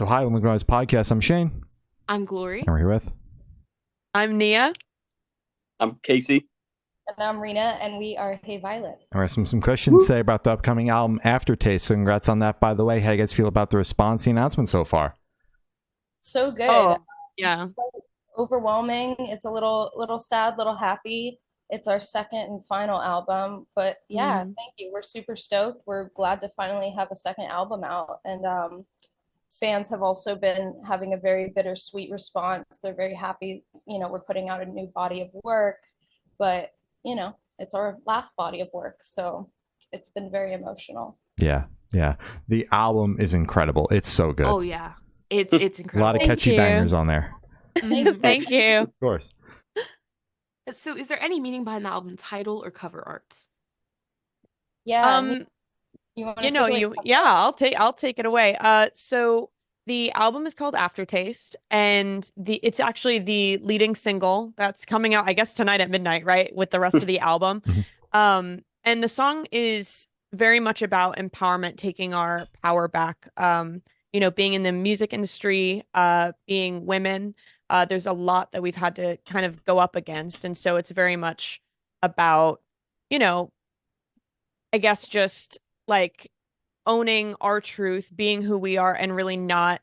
So hi, welcome to Guys Podcast. I'm Shane. I'm Glory. And we're here with... I'm Nia. I'm Casey. And I'm Rena, and we are Hey Violet. All right, some questions to say about the upcoming album, Aftertaste. So congrats on that, by the way. How do you guys feel about the response, the announcement so far? So good. Oh, yeah. Overwhelming. It's a little sad, little happy. It's our second and final album. But yeah, thank you. We're super stoked. We're glad to finally have a second album out. And fans have also been having a very bittersweet response. They're very happy, we're putting out a new body of work. But it's our last body of work, so it's been very emotional. Yeah. The album is incredible. It's so good. Oh yeah, it's incredible. A lot of catchy bangers on there. Thank you. Of course. So, is there any meaning behind the album title or cover art? Yeah. I'll take it away. So the album is called Aftertaste, and it's actually the leading single that's coming out, I guess, tonight at midnight, right, with the rest of the album. And the song is very much about empowerment, taking our power back. Being in the music industry, being women, there's a lot that we've had to kind of go up against, and so it's very much about, I guess, just like owning our truth, being who we are, and really not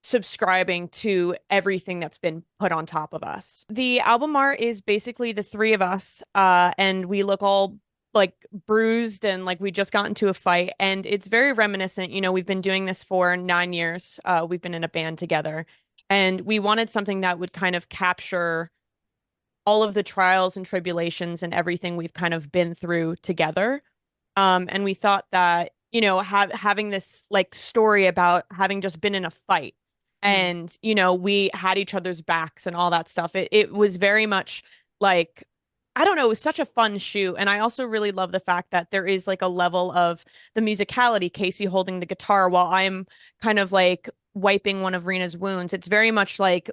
subscribing to everything that's been put on top of us. The album art is basically the three of us, and we look all like bruised and like we just got into a fight, and it's very reminiscent. We've been doing this for 9 years. We've been in a band together, and we wanted something that would kind of capture all of the trials and tribulations and everything we've kind of been through together. And we thought that, having this like story about having just been in a fight and, we had each other's backs and all that stuff. It was very much like, I don't know, it was such a fun shoot. And I also really love the fact that there is like a level of the musicality, Casey holding the guitar while I'm kind of like wiping one of Rena's wounds. It's very much like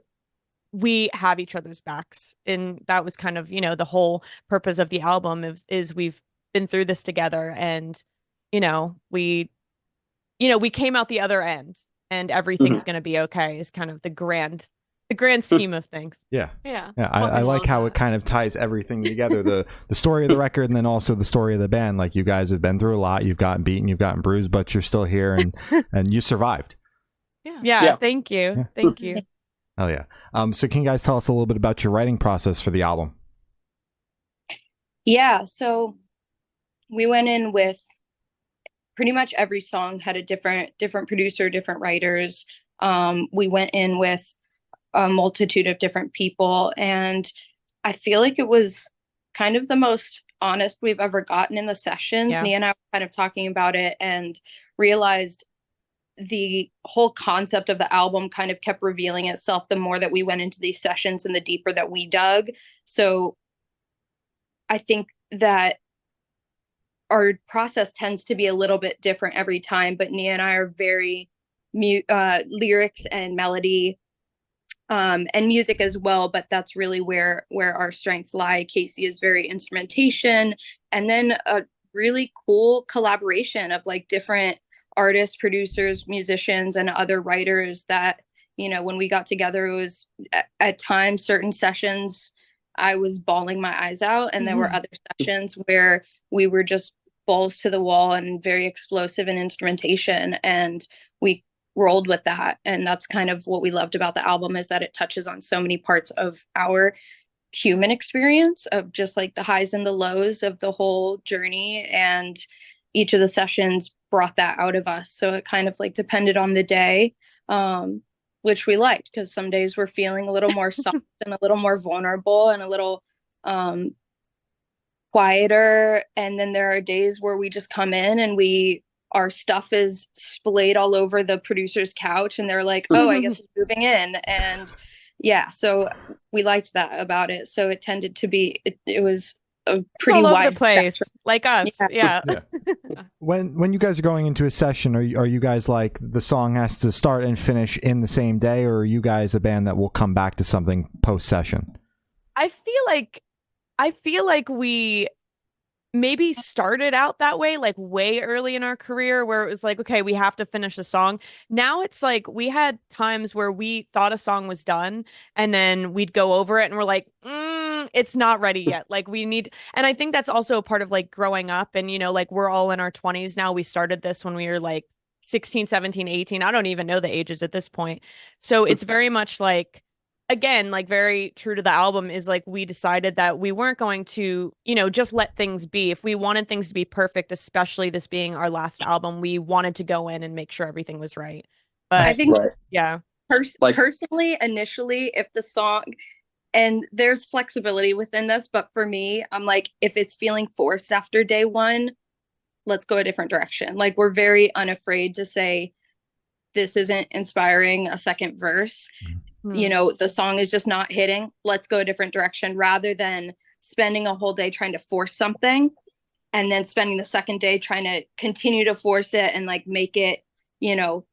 we have each other's backs. And that was kind of, the whole purpose of the album is we've been through this together, and we came out the other end, and everything's going to be okay is kind of the grand scheme of things. Yeah. I like how it kind of ties everything together, the story of the record, and then also the story of the band. Like, you guys have been through a lot, you've gotten beaten, you've gotten bruised, but you're still here, and you survived. Yeah. Thank you. Oh yeah. So can you guys tell us a little bit about your writing process for the album? Yeah, so we went in with pretty much every song had a different producer, different writers. We went in with a multitude of different people, and I feel like it was kind of the most honest we've ever gotten in the sessions. Nia and I were kind of talking about it and realized the whole concept of the album kind of kept revealing itself the more that we went into these sessions and the deeper that we dug. So I think that our process tends to be a little bit different every time, but Nia and I are very lyrics and melody and music as well, but that's really where our strengths lie. Casey is very instrumentation, and then a really cool collaboration of like different artists, producers, musicians, and other writers that, when we got together, it was at times, certain sessions, I was bawling my eyes out, and there were other sessions where we were just balls to the wall and very explosive in instrumentation, and we rolled with that. And that's kind of what we loved about the album, is that it touches on so many parts of our human experience, of just like the highs and the lows of the whole journey, and each of the sessions brought that out of us. So it kind of like depended on the day, which we liked, because some days we're feeling a little more soft and a little more vulnerable and a little quieter, and then there are days where we just come in and our stuff is splayed all over the producer's couch, and they're like, oh, I guess we're moving in. And yeah, so we liked that about it. So it tended to be it was a pretty all over wide the place spectrum. like us. Yeah. When you guys are going into a session, are you guys like the song has to start and finish in the same day, or are you guys a band that will come back to something post session? I feel like we maybe started out that way, like way early in our career, where it was like, okay, we have to finish the song. Now it's like we had times where we thought a song was done and then we'd go over it and we're like, it's not ready yet. Like we need, and I think that's also a part of like growing up. And, you know, like we're all in our 20s now. We started this when we were like 16, 17, 18. I don't even know the ages at this point. So it's very much like, again, like very true to the album is like we decided that we weren't going to, you know, just let things be. If we wanted things to be perfect, especially this being our last album, we wanted to go in and make sure everything was right. But I think yeah, personally, initially, if the song, and there's flexibility within this, but for me, I'm like, if it's feeling forced after day one, let's go a different direction. Like we're very unafraid to say, this isn't inspiring a second verse. You know, the song is just not hitting. Let's go a different direction, rather than spending a whole day trying to force something and then spending the second day trying to continue to force it and like make it, you know,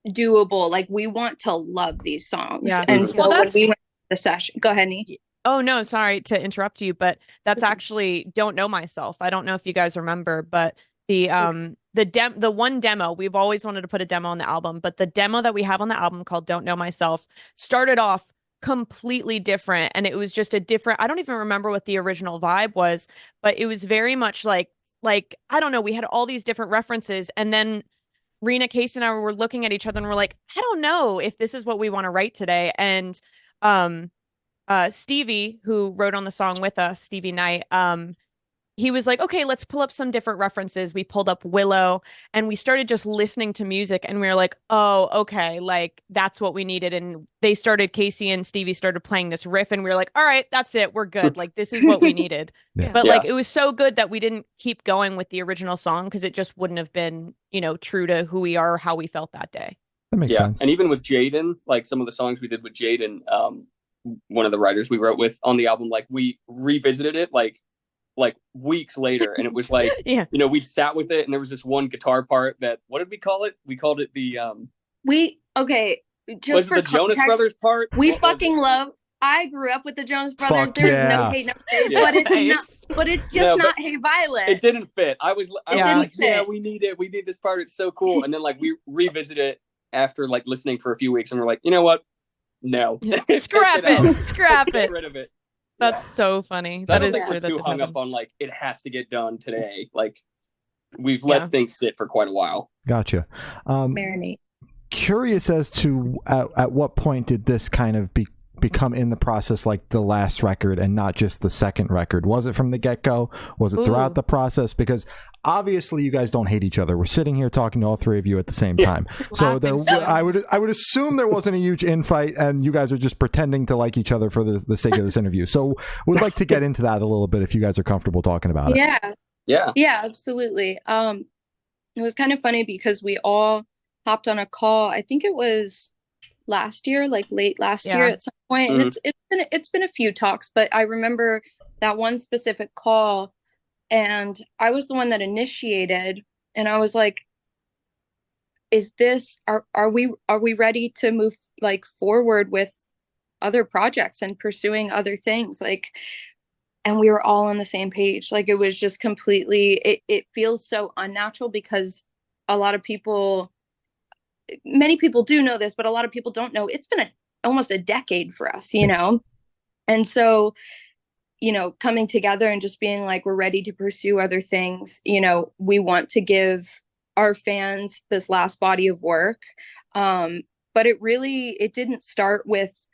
doable. Like we want to love these songs. Yeah. And so when we went to the session, go ahead, Nee. Oh, no, sorry to interrupt you, but that's actually Don't Know Myself. I don't know if you guys remember, but the one demo, we've always wanted to put a demo on the album, but the demo that we have on the album called Don't Know Myself started off completely different. And it was just a different, I don't even remember what the original vibe was, but it was very much like, I don't know, we had all these different references. And then Rena, Casey, and I were looking at each other and we're like, I don't know if this is what we want to write today. And Stevie, who wrote on the song with us, Stevie Knight, he was like, okay, let's pull up some different references. We pulled up Willow and we started just listening to music and we were like, oh, okay, like that's what we needed. And Casey and Stevie started playing this riff and we were like, all right, that's it. We're good. Like this is what we needed. But like it was so good that we didn't keep going with the original song because it just wouldn't have been, you know, true to who we are or how we felt that day. That makes sense. And even with Jaden, like some of the songs we did with Jaden, one of the writers we wrote with on the album, like we revisited it like weeks later, and it was like you know, we'd sat with it and there was this one guitar part that, what did we call it? We called it the just for the context, Jonas Brothers part. We fucking love. I grew up with the Jonas Brothers. Fuck There's yeah. no hate, no hate, but it's not. But it's just not Hey Violet. It didn't fit. I was like, fit. yeah, we need it. We need this part. It's so cool. And then like we revisit it after like listening for a few weeks, and we're like, you know what? No, scrap it. Get rid of it. That's so funny. So that is we're too hung up on like it has to get done today. Like we've let things sit for quite a while. Gotcha. Marinate. Curious as to at what point did this kind of become in the process like the last record and not just the second record? Was it from the get-go? Was it throughout the process? Because obviously you guys don't hate each other. We're sitting here talking to all three of you at the same time. So I would assume there wasn't a huge infight and you guys are just pretending to like each other for the sake of this interview. So we'd like to get into that a little bit if you guys are comfortable talking about it. Yeah, absolutely. It was kind of funny because we all hopped on a call. I think it was last year, like late last year at some point. And it's been a few talks, but I remember that one specific call and I was the one that initiated, and I was like, is this, are we ready to move like forward with other projects and pursuing other things? Like, and we were all on the same page. Like it was just completely, it feels so unnatural because a lot of people, many people do know this, but a lot of people don't know. It's been almost a decade for us, you know? And so, you know, coming together and just being like, we're ready to pursue other things. You know, we want to give our fans this last body of work. But it didn't start with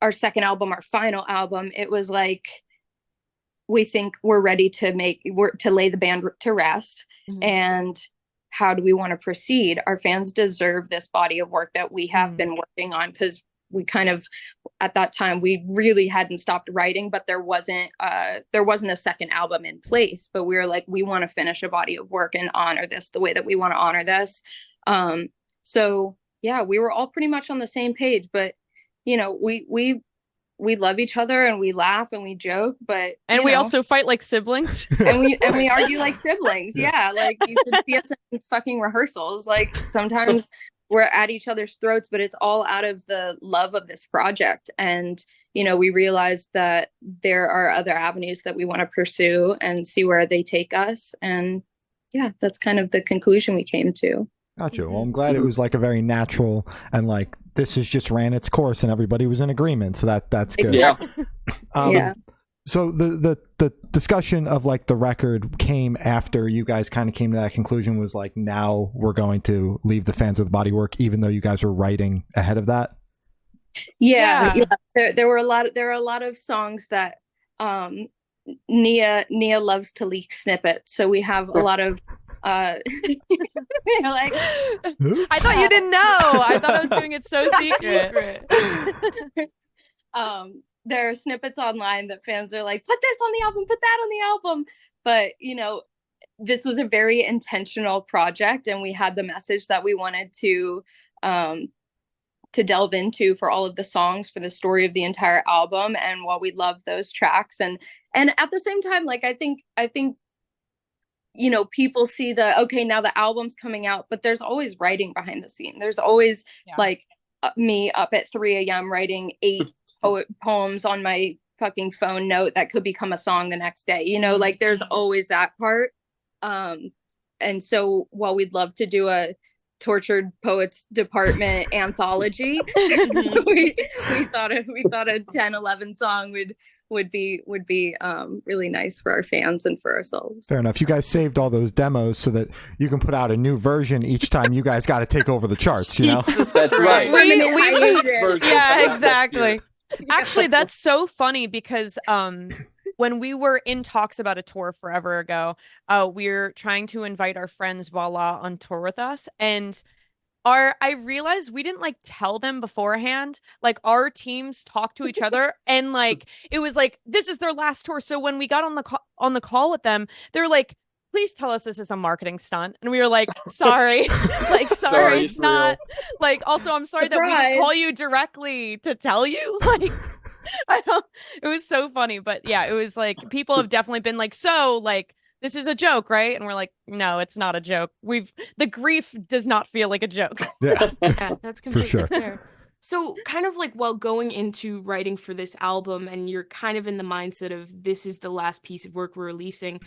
our second album, our final album. It was like, we think we're ready to lay the band to rest. And how do we want to proceed? Our fans deserve this body of work that we have been working on, because we kind of, at that time, we really hadn't stopped writing, but there wasn't a second album in place. But we were like, we want to finish a body of work and honor this the way that we want to honor this. So yeah, we were all pretty much on the same page. But you know, we love each other and we laugh and we joke, but we also fight like siblings. and we argue like siblings. Yeah, like you should see us in fucking rehearsals. Like sometimes we're at each other's throats, but it's all out of the love of this project. And, you know, we realized that there are other avenues that we want to pursue and see where they take us. And yeah, that's kind of the conclusion we came to. Gotcha. Well, I'm glad it was like a very natural, and like this has just ran its course and everybody was in agreement. So that's good. Yeah. Yeah. So the discussion of like the record came after you guys kind of came to that conclusion, was like, now we're going to leave the fans with bodywork, even though you guys were writing ahead of that. Yeah. There were a lot of songs that Nia loves to leak snippets, so we have a lot of like, I thought you didn't know. I thought I was doing it so secret. There are snippets online that fans are like, put this on the album, put that on the album. But, you know, this was a very intentional project, and we had the message that we wanted to delve into for all of the songs, for the story of the entire album. And while we love those tracks, and at the same time, like, I think, you know, people see okay, now the album's coming out, but there's always writing behind the scene. There's always like me up at 3 a.m. writing 8 poems on my fucking phone note that could become a song the next day. You know, like there's always that part. And so while we'd love to do a Tortured Poets Department anthology, we thought a 10-11 song would be really nice for our fans and for ourselves. Fair enough. You guys saved all those demos so that you can put out a new version each time you guys got to take over the charts, you know? That's right. Yeah, exactly. Actually, that's so funny because when we were in talks about a tour forever ago, we're trying to invite our friends Voila on tour with us, and I realized we didn't like tell them beforehand. Like our teams talked to each other, and like it was like this is their last tour. So when we got on the call with them, they're like, please tell us this is a marketing stunt. And we were like, sorry. Like, sorry, it's not. Like, also, I'm sorry that we didn't call you directly to tell you. Like, it was so funny. But yeah, it was like, people have definitely been like, so, like, this is a joke, right? And we're like, no, it's not a joke. The grief does not feel like a joke. Yeah, that's completely for sure. fair. So kind of like while going into writing for this album, and you're kind of in the mindset of this is the last piece of work we're releasing,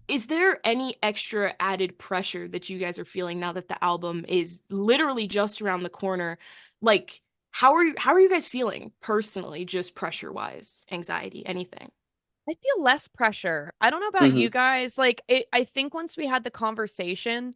is there any extra added pressure that you guys are feeling now that the album is literally just around the corner? Like, how are you guys feeling personally, just pressure wise, anxiety, anything? I feel less pressure. I don't know about you guys. Like, I think once we had the conversation,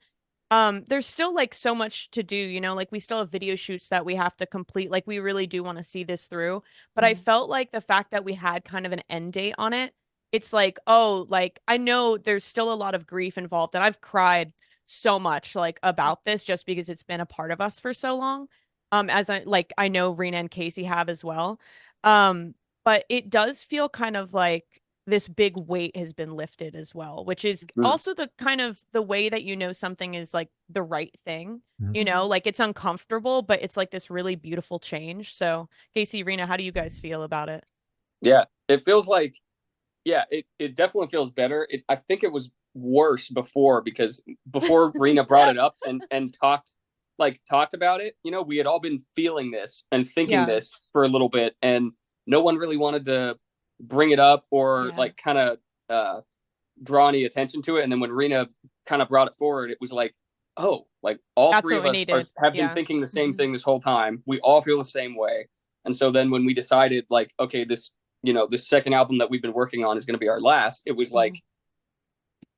there's still like so much to do, you know, like we still have video shoots that we have to complete. Like we really do want to see this through. But I felt like the fact that we had kind of an end date on it, it's like, oh, like I know there's still a lot of grief involved, and I've cried so much like about this just because it's been a part of us for so long. As I know Rena and Casey have as well. But it does feel kind of like this big weight has been lifted as well, which is also the kind of the way that you know something is like the right thing, you know, like it's uncomfortable, but it's like this really beautiful change. So Casey, Rena, how do you guys feel about it? Yeah, it feels like, it definitely feels better. I think it was worse before, because before Rena brought it up and talked about it, you know, we had all been feeling this and thinking this for a little bit, and no one really wanted to bring it up or like kind of draw any attention to it. And then when Rena kind of brought it forward, it was like, oh, like all That's three of us have been thinking the same thing this whole time. We all feel the same way. And so then when we decided like, okay, this, you know, this second album that we've been working on is going to be our last, it was like,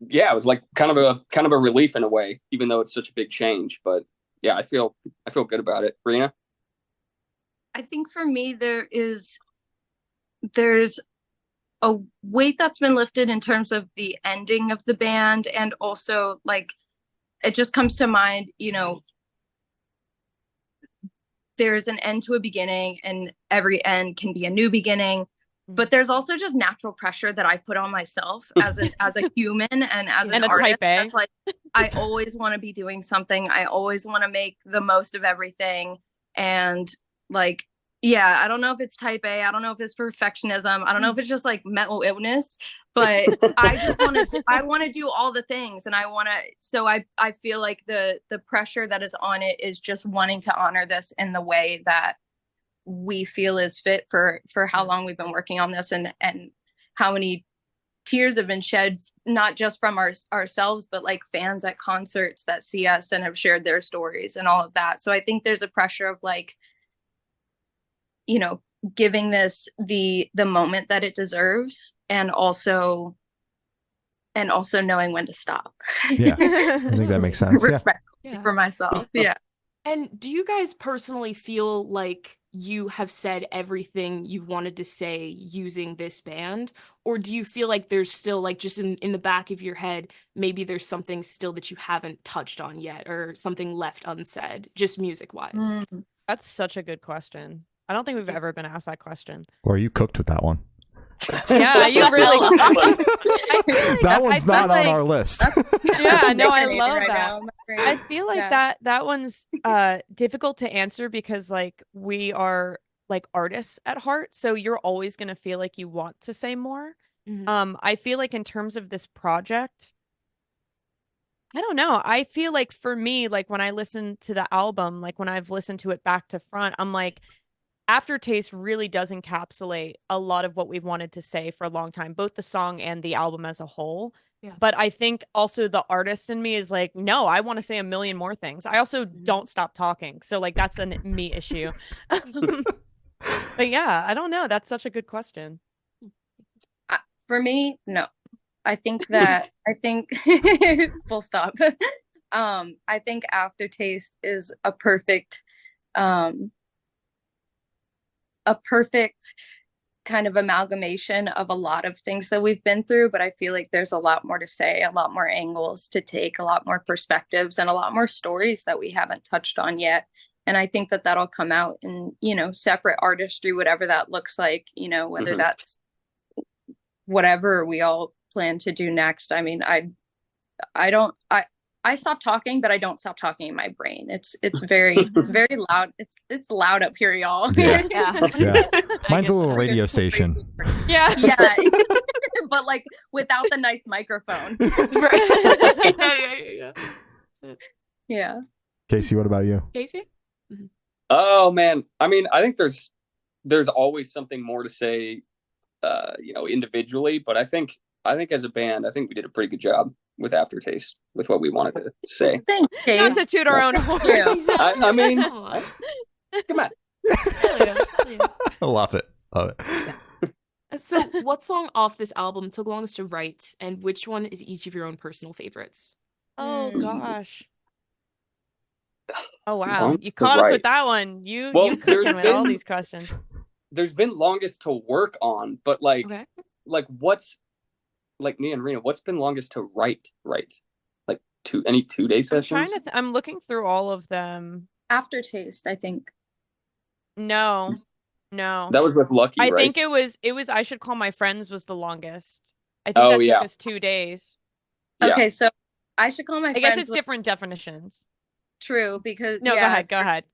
it was like kind of a relief in a way, even though it's such a big change. But yeah, I feel good about it. Rena? I think for me, there's a weight that's been lifted in terms of the ending of the band, and also like it just comes to mind, you know, there's an end to a beginning, and every end can be a new beginning. But there's also just natural pressure that I put on myself as a human and as an artist. That's like, I always want to be doing something. I always want to make the most of everything. And like, Yeah, I don't know if it's type A. I don't know if it's perfectionism. I don't know if it's just like mental illness, but I want to do all the things, and I feel like the pressure that is on it is just wanting to honor this in the way that we feel is fit for how long we've been working on this, and how many tears have been shed, not just from ourselves, but like fans at concerts that see us and have shared their stories and all of that. So I think there's a pressure of like, you know, giving this the moment that it deserves, and also knowing when to stop. Yeah, I think that makes sense. Respect for myself. Yeah. And do you guys personally feel like you have said everything you wanted to say using this band? Or do you feel like there's still, like, just in the back of your head, maybe there's something still that you haven't touched on yet, or something left unsaid, just music-wise? That's such a good question. I don't think we've ever been asked that question. Or you cooked with that one. Yeah, you really. That one's not on our list. Yeah, no, I love that. I feel like that one's difficult to answer, because like we are like artists at heart, so you're always going to feel like you want to say more. I feel like in terms of this project, I don't know. I feel like for me, like when I listen to the album, like when I've listened to it back to front, I'm like, Aftertaste really does encapsulate a lot of what we've wanted to say for a long time, both the song and the album as a whole. Yeah. But I think also the artist in me is like, no, I want to say a million more things. I also don't stop talking. So like that's a me issue. But yeah, I don't know. That's such a good question. For me, no. I think full stop. I think Aftertaste is a perfect kind of amalgamation of a lot of things that we've been through, but I feel like there's a lot more to say, a lot more angles to take, a lot more perspectives, and a lot more stories that we haven't touched on yet. And I think that that'll come out in, you know, separate artistry, whatever that looks like, you know, whether that's whatever we all plan to do next. I mean, I stop talking, but I don't stop talking in my brain. It's very loud. It's loud up here, y'all. Yeah. Mine's a little radio station. Yeah. But like without the nice microphone. Yeah. Casey, what about you? Casey? Oh man, I mean, I think there's always something more to say, you know, individually, but I think as a band, I think we did a pretty good job with Aftertaste, with what we wanted to say. Thanks, Kate. Not to toot our own horn. I mean, come on. I love it. So what song off this album took longest to write, and which one is each of your own personal favorites? Oh gosh. Oh wow. You caught us with that one. You cooking with all these questions. There's been longest to work on, but like what's like me and Rena, what's been longest to write? Like any 2-day sessions? I'm looking through all of them. Aftertaste, I think. No. That was with Lucky, right? I think it was I Should Call My Friends was the longest. I think that took us 2 days. Okay, so I Should Call My Friends. I guess it's different definitions. True, because go ahead.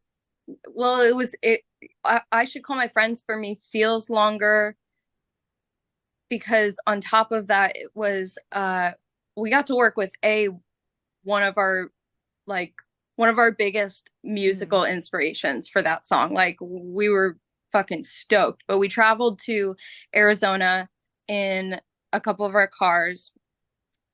Well, I Should Call My Friends for me feels longer, because on top of that, it was we got to work with one of our biggest musical inspirations for that song. Like, we were fucking stoked, but we traveled to Arizona in a couple of our cars,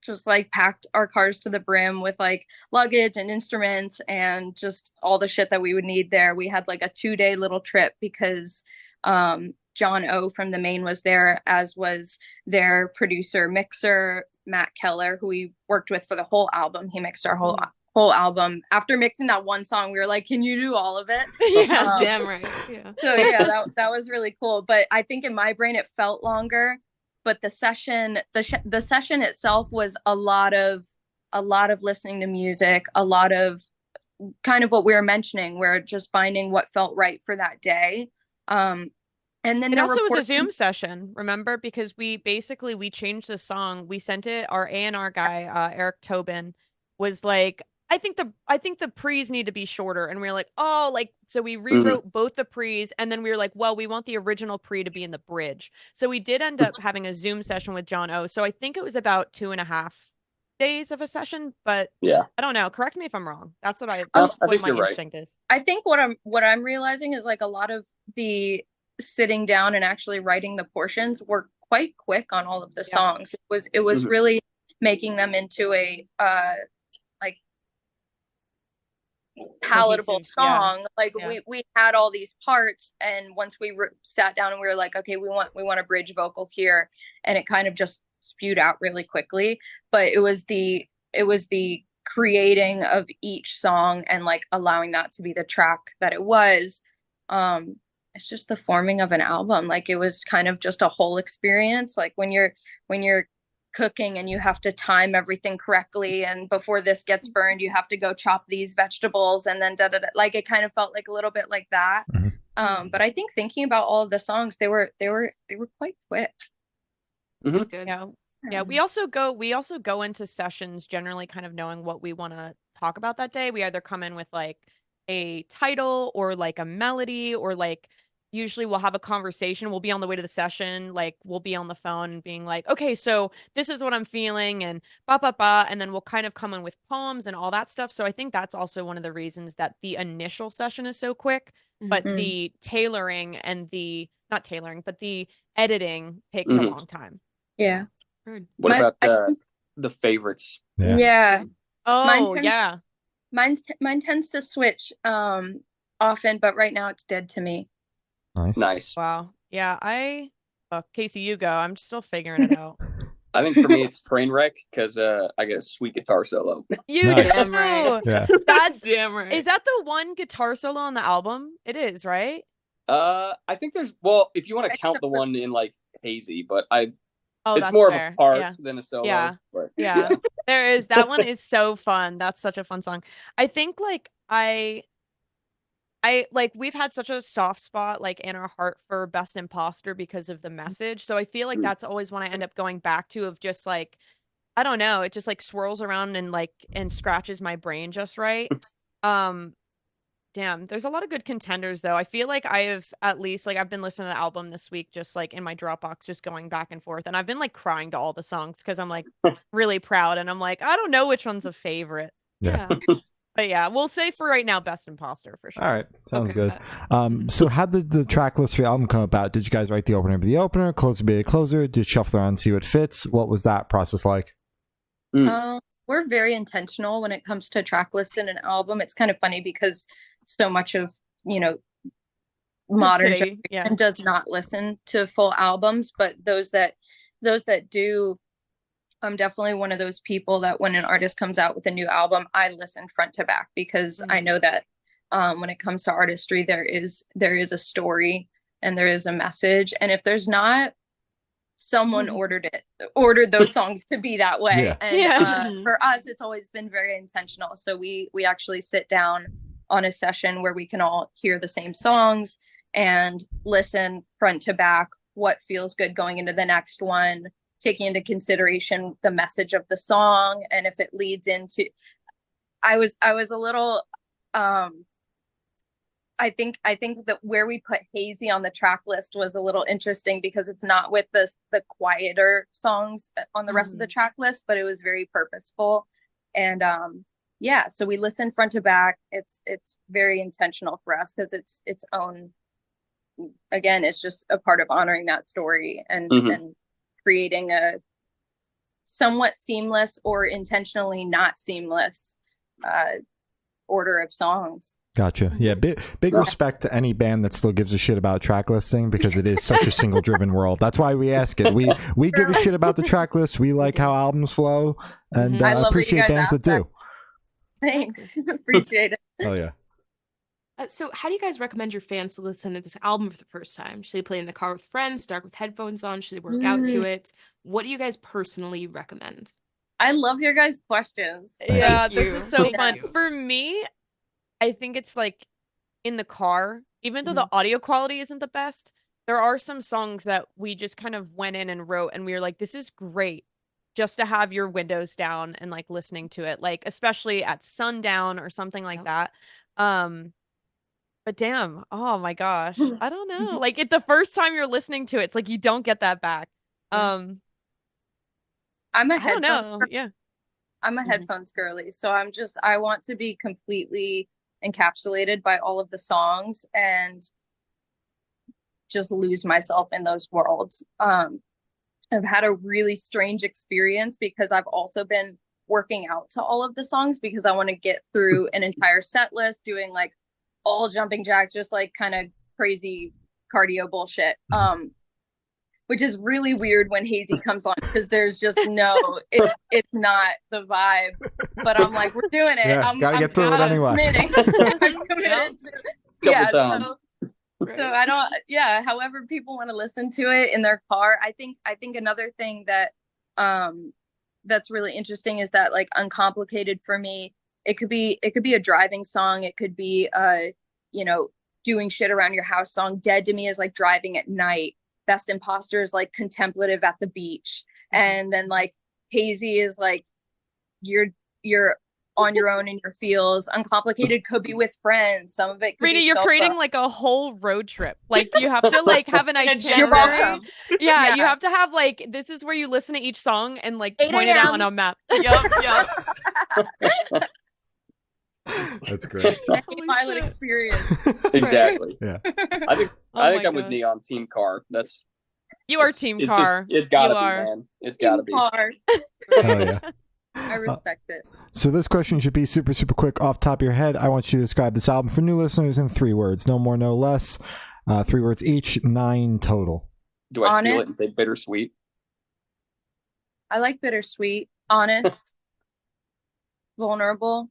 just like packed our cars to the brim with like luggage and instruments and just all the shit that we would need there. We had like a 2-day little trip because John O from The Maine was there, as was their producer mixer Matt Keller, who we worked with for the whole album. He mixed our whole album. After mixing that one song, we were like, can you do all of it? Yeah, damn right. Yeah. So yeah, that was really cool. But I think in my brain it felt longer. But the session itself was a lot of listening to music, a lot of kind of what we were mentioning, where just finding what felt right for that day. And then it also was a Zoom session, remember? Because we changed the song. We sent it, our A&R guy, Eric Tobin, was like, I think the pre's need to be shorter, and we were like, oh, like, so we rewrote both the pre's, and then we were like, well, we want the original pre to be in the bridge. So we did end up having a Zoom session with John O. So I think it was about 2.5 days of a session, but yeah, I don't know. Correct me if I'm wrong. That's what I what think my you're instinct is. I think what I'm realizing is like a lot of the sitting down and actually writing the portions were quite quick on all of the songs. It was really making them into a like palatable song. Like we had all these parts, and once we sat down and we were like, okay, we want a bridge vocal here, and it kind of just spewed out really quickly. But it was the creating of each song and like allowing that to be the track that it was. It's just the forming of an album. Like it was kind of just a whole experience. Like when you're cooking and you have to time everything correctly, and before this gets burned you have to go chop these vegetables, and then like it kind of felt like a little bit like that. But I think thinking about all of the songs, they were quite quick. Good. Yeah, we also go into sessions generally kind of knowing what we want to talk about that day. We either come in with like a title or like a melody, or like usually we'll have a conversation. We'll be on the way to the session, like we'll be on the phone being like, okay, so this is what I'm feeling, and ba ba ba, and then we'll kind of come in with poems and all that stuff. So I think that's also one of the reasons that the initial session is so quick, but the tailoring and the not tailoring, but the editing takes a long time. Yeah. What about the favorites? Yeah. Oh, Mine tends to switch often, but right now it's Dead to Me. Nice. Wow. Yeah, Casey, you go. I'm still figuring it out. I think for me it's Trainwreck, because I get a sweet guitar solo. You Damn do. right. Yeah. That's damn right. Is that the one guitar solo on the album? It is, right? I think there's, if you want to count the one in like Hazy, but it's that's more fair. of a part than a solo. Yeah. But, yeah. There is. That one is so fun. That's such a fun song. I think like I like we've had such a soft spot like in our heart for Best Imposter because of the message. So I feel like that's always one I end up going back to, of just like, I don't know, it just like swirls around and scratches my brain just right. Damn, there's a lot of good contenders though. I feel like I have at least like I've been listening to the album this week just like in my Dropbox, just going back and forth, and I've been like crying to all the songs because I'm like really proud, and I'm like, I don't know which one's a favorite. Yeah. But yeah, we'll say for right now, Best Imposter for sure. All right, sounds good. So how did the track list for the album come about? Did you guys write the opener be the opener, closer be the closer? Did you shuffle around and see what fits? What was that process like? We're very intentional when it comes to track list in an album. It's kind of funny because so much of modern generation does not listen to full albums, but those that do, I'm definitely one of those people that when an artist comes out with a new album, I listen front to back, because I know that when it comes to artistry, there is a story and there is a message, and if there's not, someone ordered those songs to be that way. And for us, it's always been very intentional. So we actually sit down on a session where we can all hear the same songs and listen front to back what feels good going into the next one, taking into consideration the message of the song, and if it leads into, I was a little I think that where we put Hazy on the track list was a little interesting, because it's not with the quieter songs on the rest of the track list, but it was very purposeful. And so we listen front to back. It's very intentional for us, because it's its own, again, it's just a part of honoring that story and creating a somewhat seamless or intentionally not seamless order of songs. Gotcha. Yeah, big respect to any band that still gives a shit about track listing, because it is such a single driven world. That's why we ask it. We give a shit about the track list. We like how albums flow, and I appreciate bands that do. Thanks. Appreciate it. Oh yeah. So how do you guys recommend your fans to listen to this album for the first time? Should they play in the car with friends, dark with headphones on? Should they work out to it? What do you guys personally recommend? I love your guys' questions. Yeah, this is so fun. For me, I think it's like in the car, even though the audio quality isn't the best, there are some songs that we just kind of went in and wrote, and we were like, this is great just to have your windows down and like listening to it, like especially at sundown or something like that. But damn, oh my gosh, I don't know. Like the first time you're listening to it, it's like you don't get that back. I'm a headphone. Yeah. I'm a headphones girly, so I want to be completely encapsulated by all of the songs and just lose myself in those worlds. I've had a really strange experience because I've also been working out to all of the songs because I want to get through an entire set list, doing like all jumping jacks, just like kind of crazy cardio bullshit. Which is really weird when Hazy comes on because there's just it's not the vibe. But I'm like, we're doing it. Yeah, gotta get through it anyway. I'm committed to it. Yeah, so I don't. Yeah, however people want to listen to it in their car. I think another thing that that's really interesting is that like Uncomplicated for me, it could be a driving song. It could be doing shit around your house song. Dead to Me is like driving at night. Best Imposter is like contemplative at the beach. And then like Hazy is like you're on your own in your feels. Uncomplicated could be with friends. Some of it could Rita, be you're creating like a whole road trip. Like you have to like have an itinerary. Yeah, you have to have like this is where you listen to each song and like point it out on a map. Yep. That's great. Pilot experience. Exactly. Yeah. I think I'm with Neon Team Car. You are Team Car. It's gotta be, man. It's gotta be. Car. Oh, yeah. I respect it. So this question should be super, super quick off the top of your head. I want you to describe this album for new listeners in 3 words. No more, no less. 3 words each, 9 total. Do I steal it and say bittersweet? I like bittersweet. Honest. Vulnerable.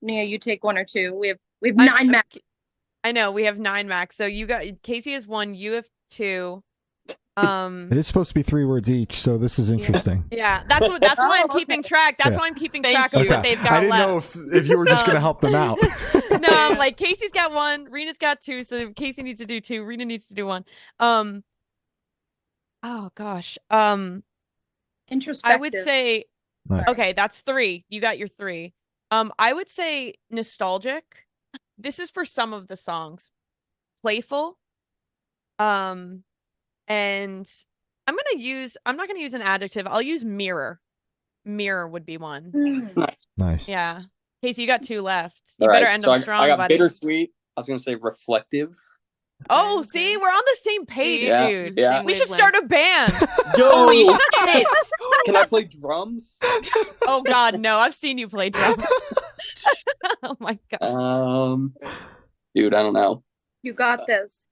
Nia, you take 1 or 2. We have 9 max. I know we have 9 max. So Casey has 1. You have 2. It is supposed to be 3 words each, so this is interesting. Yeah, that's why I'm keeping track. That's why I'm keeping track of what they've got left. I didn't know if you were just going to help them out. No, I'm like Casey's got 1, Rena's got 2, so Casey needs to do 2, Rena needs to do 1. Oh gosh. Introspective. I would say okay, that's 3. You got your 3. I would say nostalgic. This is for some of the songs. Playful. And I'm not gonna use an adjective. I'll use mirror. Mirror would be 1. Nice. Yeah. Casey, you got 2 left. You better end them strong, I got buddy. bittersweet. I was gonna say reflective. Oh, okay. See, we're on the same page, dude. Yeah. We should start a band. Yo, holy shit! Can I play drums? Oh God, no! I've seen you play drums. Oh my God. Dude, I don't know. You got this.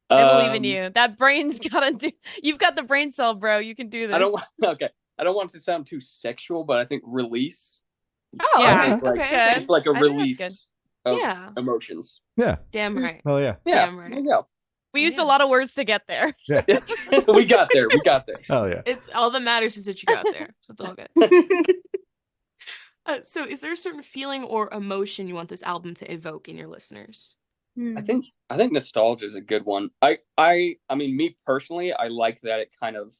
I believe in you. That brain's gotta do. You've got the brain cell, bro. You can do this. I don't want it to sound too sexual, but I think release. Oh, yeah. Okay. It's like a release of emotions. Yeah. Damn right. Oh yeah. Damn right. There you go. We used a lot of words to get there. Yeah. We got there. Oh yeah. It's all that matters is that you got there. So it's all good. So is there a certain feeling or emotion you want this album to evoke in your listeners? I think nostalgia is a good one. I mean, me personally, I like that it kind of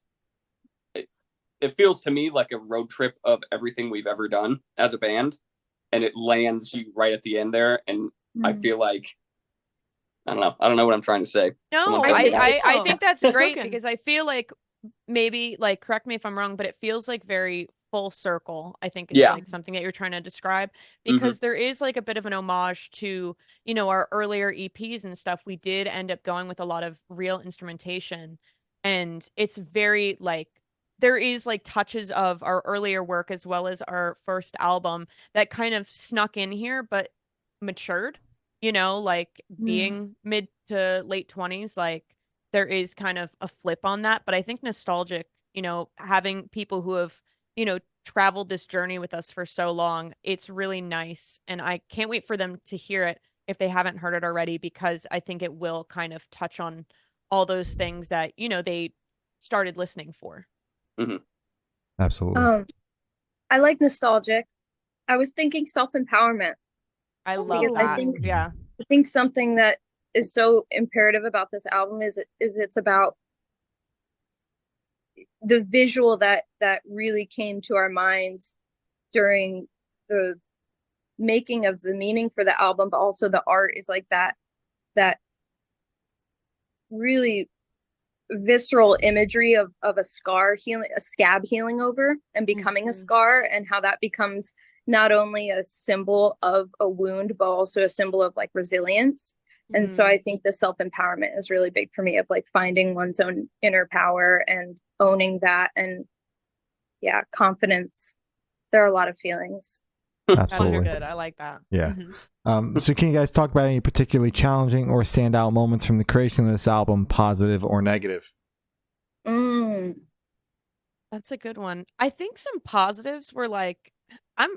it feels to me like a road trip of everything we've ever done as a band, and it lands you right at the end there. And I feel like I don't know what I'm trying to say. No, I think that's great because I feel like maybe like correct me if I'm wrong, but it feels like very full circle. I think it's like something that you're trying to describe because there is like a bit of an homage to, you know, our earlier EPs and stuff. We did end up going with a lot of real instrumentation, and it's very like there is like touches of our earlier work as well as our first album that kind of snuck in here but matured, you know, like being mid to late 20s, like there is kind of a flip on that. But I think nostalgic, you know, having people who have, you know, traveled this journey with us for so long, it's really nice. And I can't wait for them to hear it if they haven't heard it already, because I think it will kind of touch on all those things that, you know, they started listening for. Absolutely. I like nostalgic. I was thinking self-empowerment. I love that. I think something that is so imperative about this album is it's about the visual that really came to our minds during the making of the meaning for the album, but also the art is like that really visceral imagery of a scar healing, a scab healing over and becoming a scar, and how that becomes not only a symbol of a wound, but also a symbol of like resilience. And so I think the self-empowerment is really big for me, of like finding one's own inner power and owning that. And yeah, confidence. There are a lot of feelings. Absolutely. That's good. I like that. Yeah. So can you guys talk about any particularly challenging or standout moments from the creation of this album, positive or negative? That's a good one. I think some positives were like,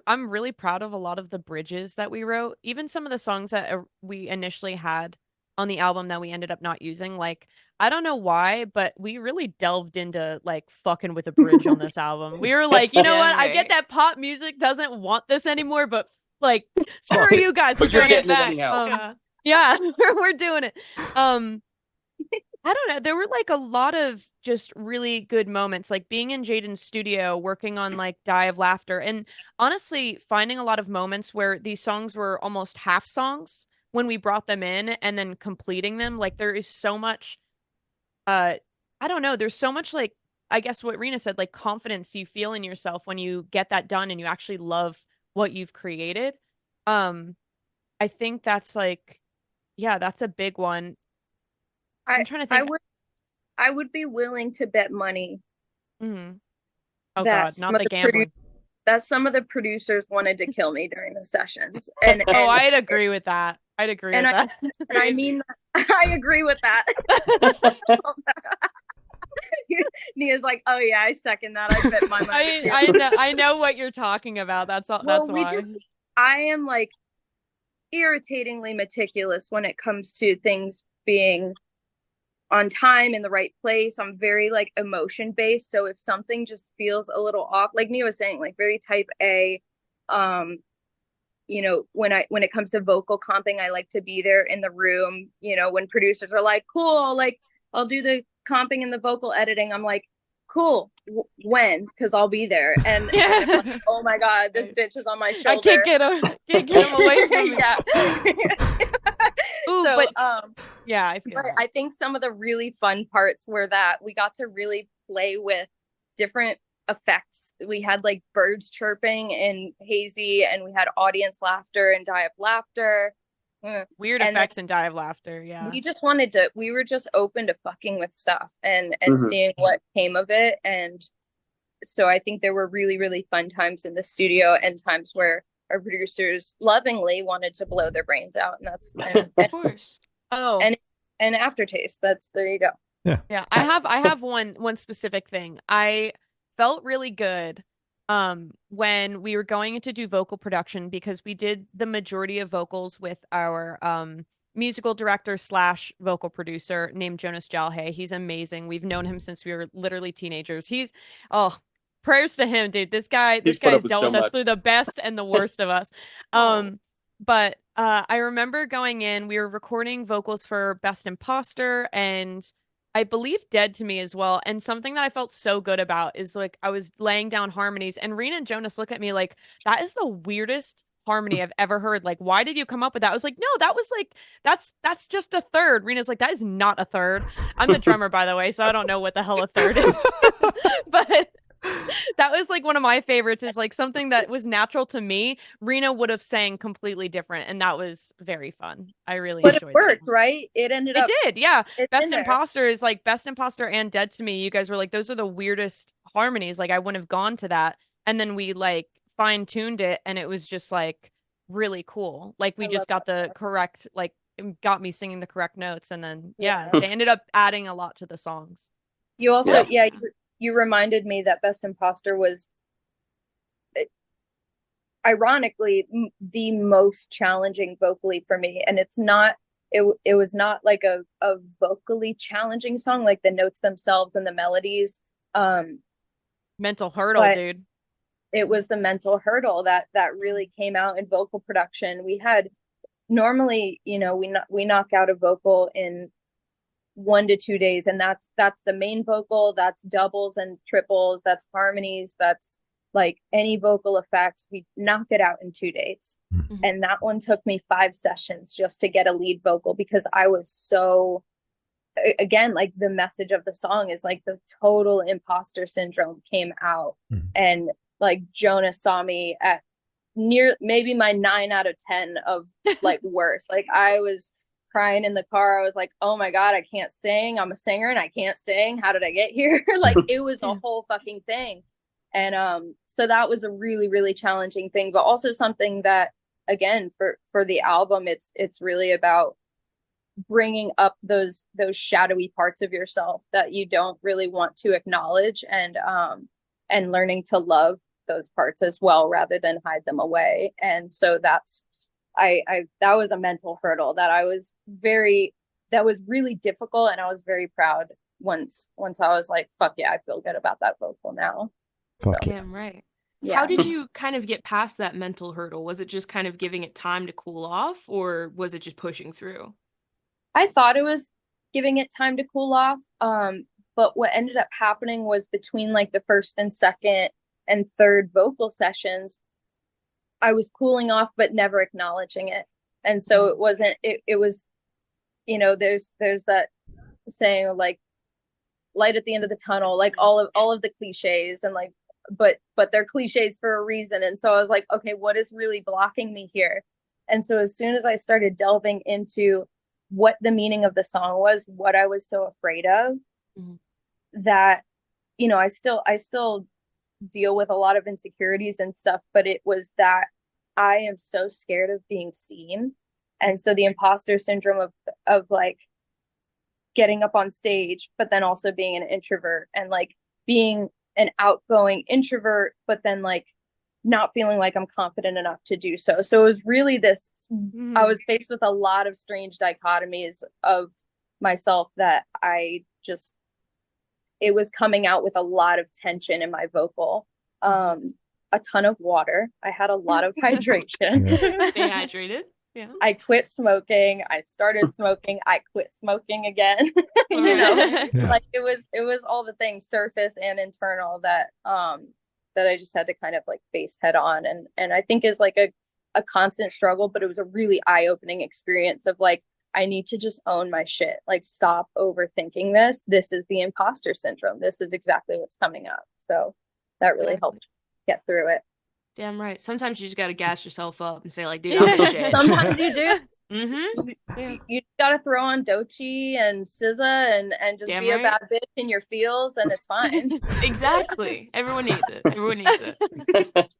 I'm really proud of a lot of the bridges that we wrote. Even some of the songs that we initially had on the album that we ended up not using. Like, I don't know why, but we really delved into like fucking with a bridge on this album. We were like, you know what? I get that pop music doesn't want this anymore, but like, screw you guys. We're doing it back. Yeah, we're doing it. I don't know. There were like a lot of just really good moments, like being in Jaden's studio, working on like Die of Laughter, and honestly finding a lot of moments where these songs were almost half songs when we brought them in, and then completing them. Like there is so much, I don't know. There's so much like, I guess what Rena said, like confidence you feel in yourself when you get that done and you actually love what you've created. I think that's like, yeah, that's a big one. I'm trying to think. I would be willing to bet money. Oh God, not the gambling. That some of the producers wanted to kill me during the sessions. And I'd agree with that. I'd agree with that. And I mean, I agree with that. Nia's like, oh yeah, I second that. I bet my money. I know what you're talking about. That's all. Well, that's why. I am like irritatingly meticulous when it comes to things being on time, in the right place. I'm very like emotion based. So if something just feels a little off, like Nia was saying, like very type A, you know, when it comes to vocal comping, I like to be there in the room. You know, when producers are like, cool, I'll do the comping and the vocal editing. I'm like, cool, when? Because I'll be there. And, and like, oh my God, this bitch is on my shoulder. I can't get him away from me. Ooh, so, but yeah, I think some of the really fun parts were that we got to really play with different effects. We had like birds chirping in Hazy, and we had audience laughter and Die of Laughter. Weird effects and Die of Laughter. Yeah, we were just open to fucking with stuff and seeing what came of it. And so I think there were really, really fun times in the studio, and times where our producers lovingly wanted to blow their brains out. And that's of course. And aftertaste. There you go. Yeah. I have one specific thing. I felt really good when we were going to do vocal production, because we did the majority of vocals with our musical director / vocal producer named Jonas Jalhay. He's amazing. We've known him since we were literally teenagers. Prayers to him, dude. This guy's dealt with us through the best and the worst of us. But I remember going in, we were recording vocals for Best Imposter, and I believe Dead to Me as well. And something that I felt so good about is like, I was laying down harmonies, and Rena and Jonas look at me like, that is the weirdest harmony I've ever heard. Like, why did you come up with that? I was like, no, that was like, that's just a third. Rena's like, that is not a third. I'm the drummer, by the way, so I don't know what the hell a third is. But that was like one of my favorites, is like something that was natural to me. Rena would have sang completely different, and that was very fun. I really enjoyed it. But it worked, right? It did, yeah. Best Imposter is like Best Imposter and Dead to Me. You guys were like, those are the weirdest harmonies. Like, I wouldn't have gone to that. And then we like fine-tuned it, and it was just like really cool. Like, we just got the correct, like, got me singing the correct notes, and then they ended up adding a lot to the songs. You also you reminded me that Best Imposter was ironically the most challenging vocally for me. And it's not, it was not like a vocally challenging song, like the notes themselves and the melodies. Mental hurdle, dude. It was the mental hurdle that really came out in vocal production. We had normally, you know, we knock out a vocal in 1 to 2 days, and that's the main vocal, that's doubles and triples, that's harmonies, that's like any vocal effects. We knock it out in 2 days. Mm-hmm. And that one took me 5 sessions just to get a lead vocal, because I was so, again, like the message of the song is like the total imposter syndrome came out. And like Jonas saw me at near maybe my 9 out of 10 of like worse. Like I was crying in the car. I was like, oh my God, I can't sing. I'm a singer and I can't sing. How did I get here? Like it was a whole fucking thing. And so that was a really, really challenging thing, but also something that, again, for the album, it's really about bringing up those shadowy parts of yourself that you don't really want to acknowledge, and learning to love those parts as well rather than hide them away. And so that's that was a mental hurdle that was really difficult, and I was very proud once I was like, fuck yeah, I feel good about that vocal now. Damn right. Yeah. How did you kind of get past that mental hurdle? Was it just kind of giving it time to cool off, or was it just pushing through? I thought it was giving it time to cool off. But what ended up happening was between like the first and second and third vocal sessions, I was cooling off, but never acknowledging it. And so it wasn't, it was, you know, there's that saying like light at the end of the tunnel, like all of the cliches, and like, but they're cliches for a reason. And so I was like, okay, what is really blocking me here? And so as soon as I started delving into what the meaning of the song was, what I was so afraid of, that, you know, I still deal with a lot of insecurities and stuff, but it was that I am so scared of being seen. And so the imposter syndrome of like getting up on stage, but then also being an introvert, and like being an outgoing introvert, but then like not feeling like I'm confident enough to do so. So it was really this, I was faced with a lot of strange dichotomies of myself that it was coming out with a lot of tension in my vocal. A ton of water. I had a lot of hydration. Stay hydrated. Yeah. I quit smoking. I started smoking. I quit smoking again. You know, like it was all the things, surface and internal, that I just had to kind of like face head on, and I think is like a constant struggle, but it was a really eye-opening experience of like, I need to just own my shit. Like, stop overthinking this. This is the imposter syndrome. This is exactly what's coming up. So that really helped get through it. Damn right. Sometimes you just gotta gas yourself up and say like, dude, I'm the shit. Sometimes you do. Yeah. You gotta throw on Doechii and SZA and just be a bad bitch in your feels, and it's fine. Exactly. Everyone needs it. Everyone needs it.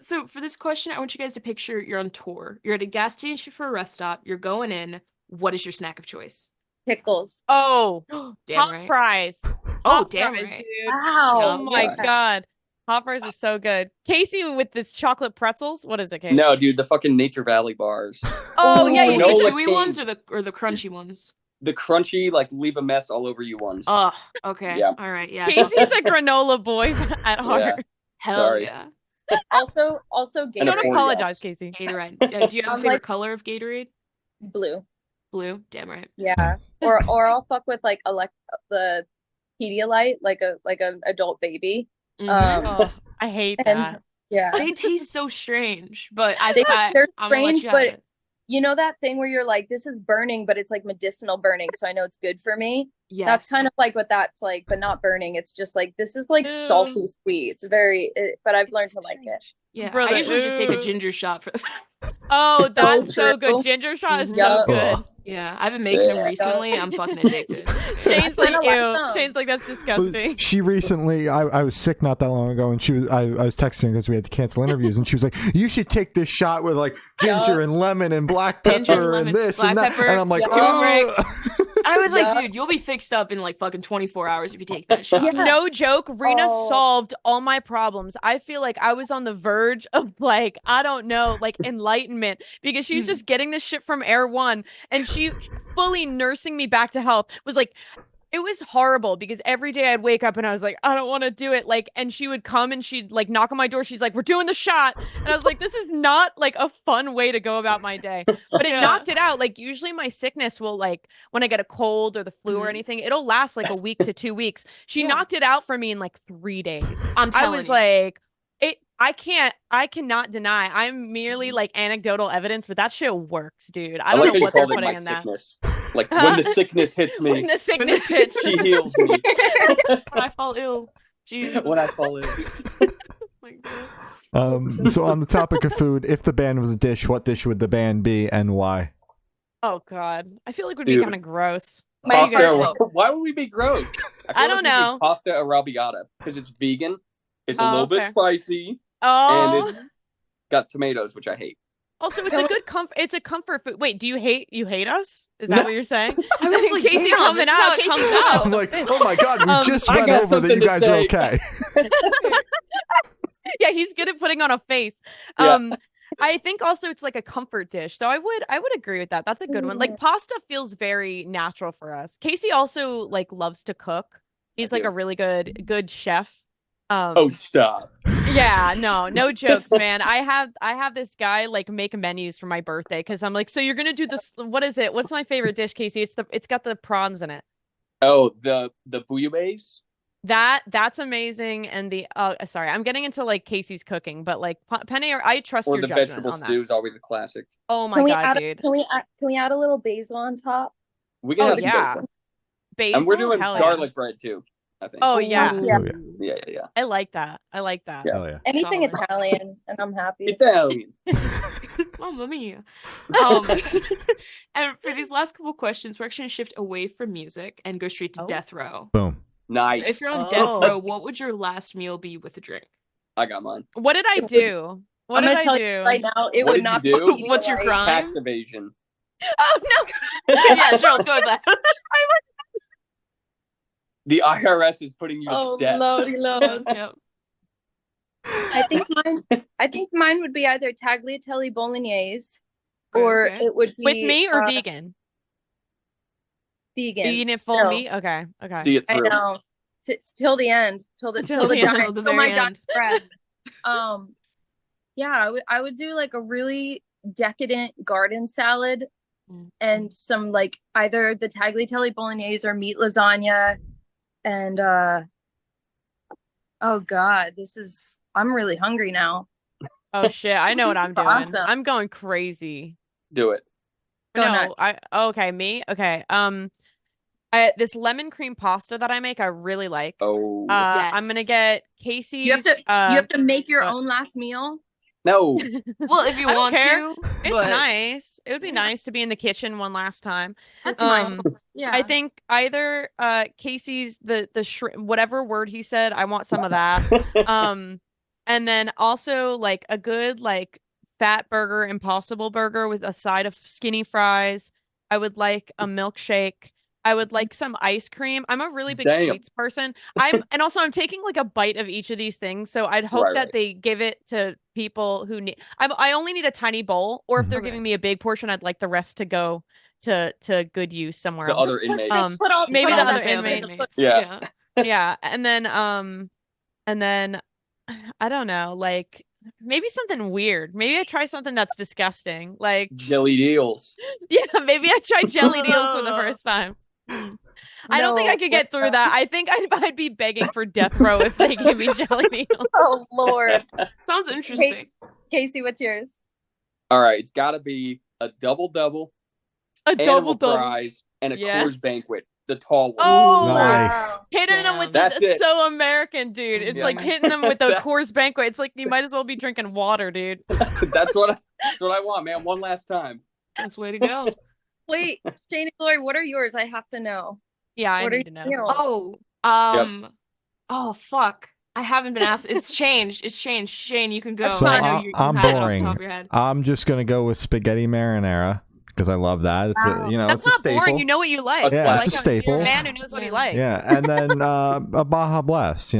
So for this question, I want you guys to picture you're on tour. You're at a gas station for a rest stop. You're going in. What is your snack of choice? Pickles. Oh, damn hot right. fries. Oh, Hot damn fries, right. dude. Wow. Oh my God. Hot fries are so good. Casey with this chocolate pretzels. What is it, Casey? No, dude, the fucking Nature Valley bars. Oh yeah, The yeah. chewy ones or the crunchy ones? The crunchy, like leave a mess all over you ones. Oh, okay. Yeah. All right. Yeah. Casey's a granola boy at heart. Yeah. Hell Sorry. yeah. Also Gatorade. Don't corn apologize, dogs. Casey. Gatorade. Do you have a I'm favorite like- color of Gatorade? Blue. Blue. Damn right. Yeah. Or I'll fuck with like the Pedialyte, like an adult baby. Oh, I hate and that. yeah, They taste so strange, but they're I'm gonna let strange, you have but it. you know that thing where you're like, this is burning, but it's like medicinal burning, so I know it's good for me. Yes. That's kind of like what that's like, but not burning. It's just like, this is like salty sweet. It's very, but I've learned to like it. Yeah. Brother, I usually just take a ginger shot for Oh, that's so true. good. Ginger shot is so Yup. good. Yeah. I've been making them Yeah. recently. I'm fucking addicted. Shane's like, kinda like ew. them. Shane's like, that's disgusting. She recently, I was sick not that long ago, and I was texting her because we had to cancel interviews, and she was like, "You should take this shot with like ginger and lemon and black Ginger and pepper lemon, and this black and that," pepper, and I'm like, turmeric. "Oh." I was like, Yeah. dude, you'll be fixed up in like fucking 24 hours if you take that shot. Yeah. No joke, Rena Oh. solved all my problems. I feel like I was on the verge of like, I don't know, like enlightenment, because she's just getting this shit from Air One, and she fully nursing me back to health was like, It was horrible because every day I'd wake up and I was like, I don't want to do it. Like, and she would come and she'd like knock on my door. She's like, we're doing the shot. And I was like, this is not like a fun way to go about my day. But it knocked it out. Like, usually my sickness will, like, when I get a cold or the flu or anything, it'll last like a week to 2 weeks. She knocked it out for me in like 3 days. I was like, I cannot deny. I'm merely like anecdotal evidence, but that shit works, dude. I don't know what they're putting in that. Like, when the sickness hits me. When the sickness hits. She heals me. When I fall ill. Jesus. When I fall ill. My God. So on the topic of food, if the band was a dish, what dish would the band be and why? Oh, God. I feel like it would be kind of gross. Pasta, why would we be gross? I don't know. Pasta arrabbiata, because it's vegan. It's a little bit spicy. Oh, and it's got tomatoes, which I hate. Also, it's a good it's a comfort food. Wait, do you hate us? Is that what you're saying? I was like, Casey coming out. Casey comes out. I'm like, oh my God, we just went over that you guys are okay. Yeah, he's good at putting on a face. I think also it's like a comfort dish. So I would agree with that. That's a good one. Like, pasta feels very natural for us. Casey also like loves to cook. He's like a really good chef. Oh, stop. Yeah, no jokes, man. I have this guy like make menus for my birthday because I'm like, so you're gonna do this. What is it? What's my favorite dish, Casey? It's got the prawns in it. Oh, the bouillabaisse. That's amazing. And sorry, I'm getting into like Casey's cooking, but like Penny, I trust your judgment on that. Or the vegetable stew is always a classic. Oh my God, dude. Can we add a little basil on top? We can add some basil. And we're doing garlic bread too, I think. Oh yeah. Yeah. I like that. Yeah. Anything Italian, and I'm happy. Italian. Mamma mia. And for these last couple questions, we're actually going to shift away from music and go straight to death row. Boom. Nice. If you're on death row, what would your last meal be with a drink? I got mine. What did I do? I'm going to tell you right now, it would not be. What's your crime? Tax evasion. Oh, no. Yeah, sure, let's go with that. The IRS is putting you to death. Load. Yep. I think mine would be either tagliatelle bolognese, or it would be with me or vegan. Vegan. Eating it full meat. Okay. See it through. I know. Till the end. Till my dying breath. Yeah, I would do like a really decadent garden salad, and some like either the tagliatelle bolognese or meat lasagna, and oh God, I'm really hungry now. Oh shit, I know what I'm doing. Awesome. I'm going crazy. Do it. Go nuts. Okay, me? Okay. This lemon cream pasta that I make, I really like. Oh, yes. I'm gonna get Casey's. You have to make your own last meal. No. Well, if you want to, it's nice. It would be nice to be in the kitchen one last time. That's nice. Yeah. I think either Casey's the whatever word he said, I want some of that. And then also like a good like fat burger, Impossible burger with a side of skinny fries. I would like a milkshake. I would like some ice cream. I'm a really big sweets person. I'm taking like a bite of each of these things. So I'd hope that they give it to people who need. I only need a tiny bowl, or if they're giving me a big portion, I'd like the rest to go to good use somewhere else. Other inmates. Maybe the other inmates. Yeah. And then I don't know, like maybe something weird. Maybe I try something that's disgusting, like jelly deals. Yeah, maybe I tried jelly deals for the first time. I don't think I could get through that. I think I'd be begging for death row if they gave me jelly deals. Oh Lord, sounds interesting. Casey, what's yours? All right, it's got to be a double, a double fries, and a Coors Banquet, the tall one. Oh, nice! Hitting them with that's so American, dude. It's like hitting them with the Coors Banquet. It's like you might as well be drinking water, dude. That's what I want, man. One last time. That's the way to go. Wait, Shane and Glory, what are yours? I have to know. Yeah, I need to know. Oh, fuck. I haven't been asked. It's changed. Shane, you can go. So I'm boring. Off the top of your head. I'm just gonna go with spaghetti marinara because I love that. It's that's it's a staple. Boring. You know what you like. Yeah, it's a staple. You're a man who knows what he likes. Yeah, and then a Baja Blast.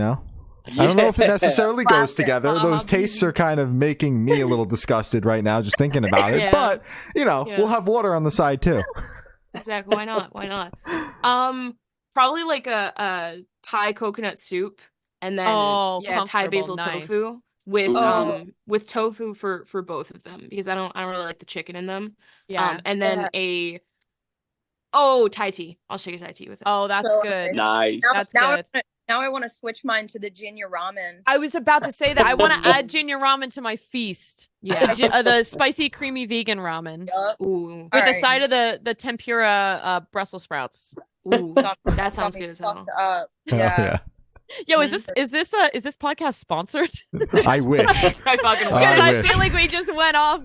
I don't know if it necessarily goes together. Those tastes are kind of making me a little disgusted right now just thinking about it. But, we'll have water on the side too. Exactly. Why not? Probably like a Thai coconut soup, and then Thai basil tofu with tofu for both of them, because I don't really like the chicken in them. Yeah. And then Thai tea. I'll shake a Thai tea with it. Oh, that's good. Nice. That's good. Now I want to switch mine to the ginger ramen. I was about to say that. I want to add ginger ramen to my feast. Yeah. The spicy, creamy vegan ramen. Yep. Ooh. With the side of the tempura Brussels sprouts. Ooh. That sounds good as hell. Yeah. Yo, is this podcast sponsored? I wish. I fucking Because I wish. feel like we just went off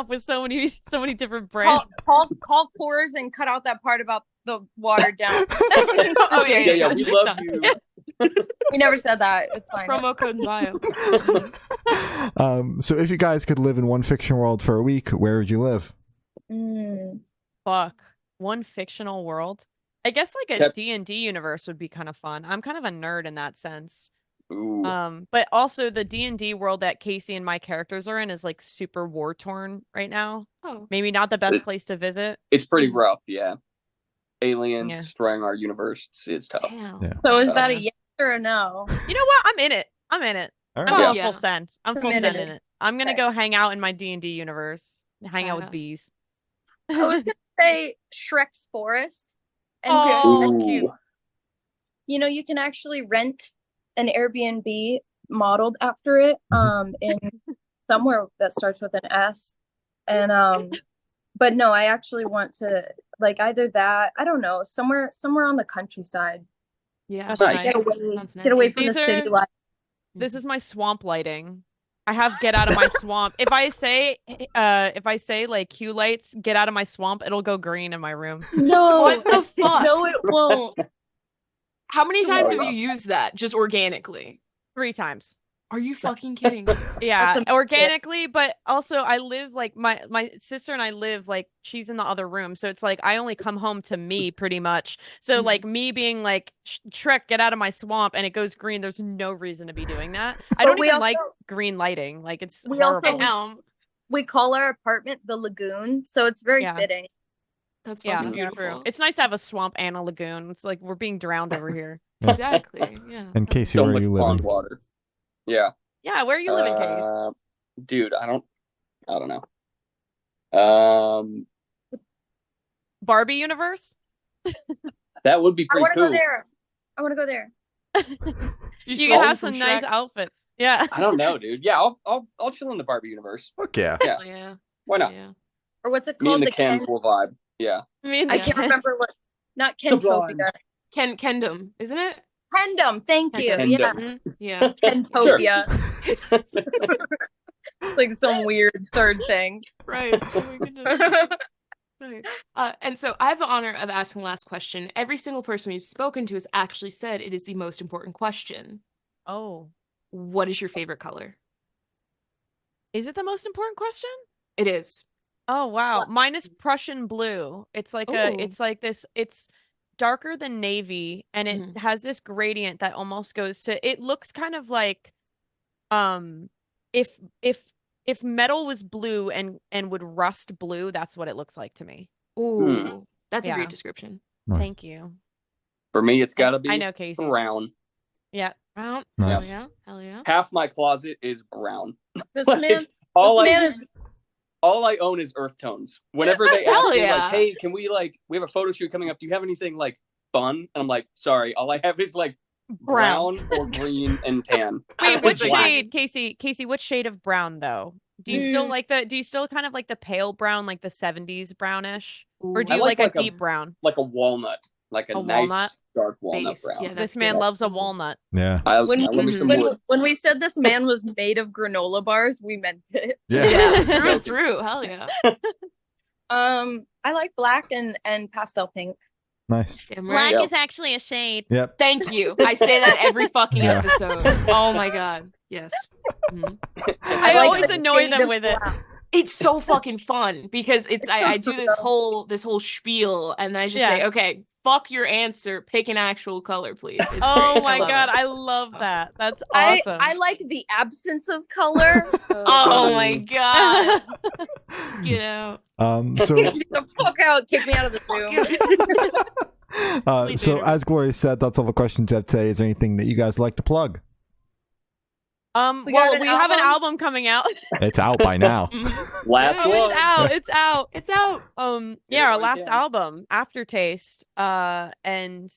with so many different brands. Call Coors and cut out that part about the watered down. Oh yeah. We love you. We never said that. It's fine. Promo code in bio. So if you guys could live in one fiction world for a week, where would you live? Fuck. One fictional world. I guess like a D&D universe would be kind of fun. I'm kind of a nerd in that sense. Ooh. But also the D&D world that Casey and my characters are in is like super war torn right now. Oh. Maybe not the best place to visit. It's pretty rough, yeah. Aliens destroying our universe. It's tough. Yeah. So is that a yes or a no? You know what? I'm in it. All right. I'm full send. I'm full send in Committed. it. I'm gonna go hang out in my D&D universe. Hang out with Badass. bees. I was gonna say Shrek's Forest. And Ooh. you can actually rent an Airbnb modeled after it in somewhere that starts with an S. And but no, I actually want to like either that, I don't know, somewhere on the countryside. Yeah. That's nice. Get away from the city life. This is my swamp lighting. I have get out of my swamp. If I say like cue lights, get out of my swamp, it'll go green in my room. No, What the fuck? no, it won't. How many times have you used that just organically? 3 times. Are you fucking kidding me? Yeah, organically, but also I live like my sister and I live like she's in the other room, so it's like I only come home to me pretty much. So like me being like Shrek, get out of my swamp, and it goes green. There's no reason to be doing that. I don't even like green lighting. Like it's horrible. We call our apartment the Lagoon, so it's very fitting. That's beautiful. True. It's nice to have a swamp and a lagoon. It's like we're being drowned over here. Exactly. Yeah. And Casey, So where are much you pond living? water. Yeah. Yeah, where are you living, Case? Dude, I don't know. Barbie universe? That would be pretty cool. I want to go there. You can have some nice outfits. Yeah. I don't know, dude. Yeah, I'll chill in the Barbie universe. Fuck yeah. Yeah. Why not? Yeah. Or what's it Me called? and the Ken cool vibe. Yeah. I can't remember what. Not Kentopia. Kendom, isn't it? Kendom. Thank you. Kendom. Yeah. Yeah. Kentopia. Like some weird third thing. Right. Oh my goodness. Right. And so I have the honor of asking the last question. Every single person we've spoken to has actually said it is the most important question. Oh. What is your favorite color? Is it the most important question? It is. Oh wow. Mine is Prussian blue. It's like it's darker than navy, and it has this gradient that almost goes to, it looks kind of like if metal was blue and would rust blue, that's what it looks like to me. Ooh. That's a great description. Nice. Thank you. For me, it's got to be I know Casey. brown. Yeah. Brown. Nice. Hell yeah. Half my closet is brown. This Like, man is all I own is earth tones. Whenever they ask Hell me, yeah. like, hey, can we have a photo shoot coming up? Do you have anything like fun? And I'm like, sorry, all I have is like brown or green and tan. Wait, what Black. shade, Casey, what shade of brown though? Do you still kind of like the pale brown, like the 70s brownish? Or do you like a deep brown? Like a walnut. Like a nice walnut? dark walnut Base. brown. Yeah, This man loves a walnut. Yeah. when we said this man was made of granola bars, we meant it. Yeah. Through. Hell yeah. I like black and pastel pink. Nice. Black is actually a shade. Yep. Thank you. I say that every fucking episode. Oh my god. Yes. I always annoy them with it. It's so fucking fun because I do this whole spiel and then I just say, okay, fuck your answer, pick an actual color, please. It's oh my god, I love that. That's awesome. I like the absence of color. Oh my god. Get out. So Get the fuck out, kick me out of the So as Gloria said, that's all the questions I have today. Is there anything that you guys like to plug? We have an album coming out. It's out by now. Last one. It's out. Yeah, our last album, Aftertaste. And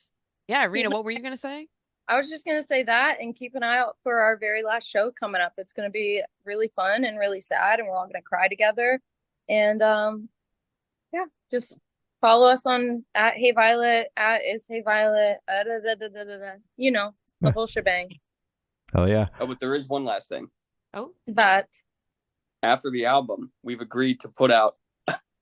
yeah, Rena, what were you gonna say? I was just gonna say that, and keep an eye out for our very last show coming up. It's gonna be really fun and really sad, and we're all gonna cry together. And yeah, just follow us on at Hey Violet, at It's Hey Violet, you know, the whole shebang. Oh yeah. Oh, but there is one last thing. Oh, But after the album, we've agreed to put out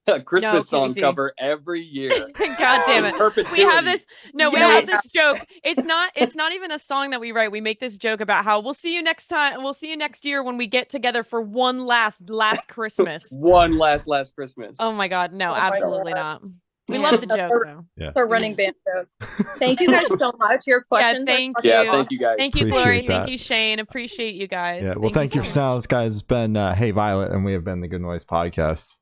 a Christmas song cover every year. God damn it. Perpetuity. We have this we have this joke. It's not even a song that we write. We make this joke about how we'll see you next time. We'll see you next year when we get together for one last Christmas. One last Christmas. Oh my God. No, absolutely not. We love the joke though. Yeah. for running band joke. Thank you guys so much. Your questions. Thank are you. Yeah, thank you guys. Thank you, Appreciate Glory. that. Thank you, Shane. Appreciate you guys. Yeah. Well, thank you for so much. sounds, guys. It's been Hey Violet, and we have been the Good Noise Podcast.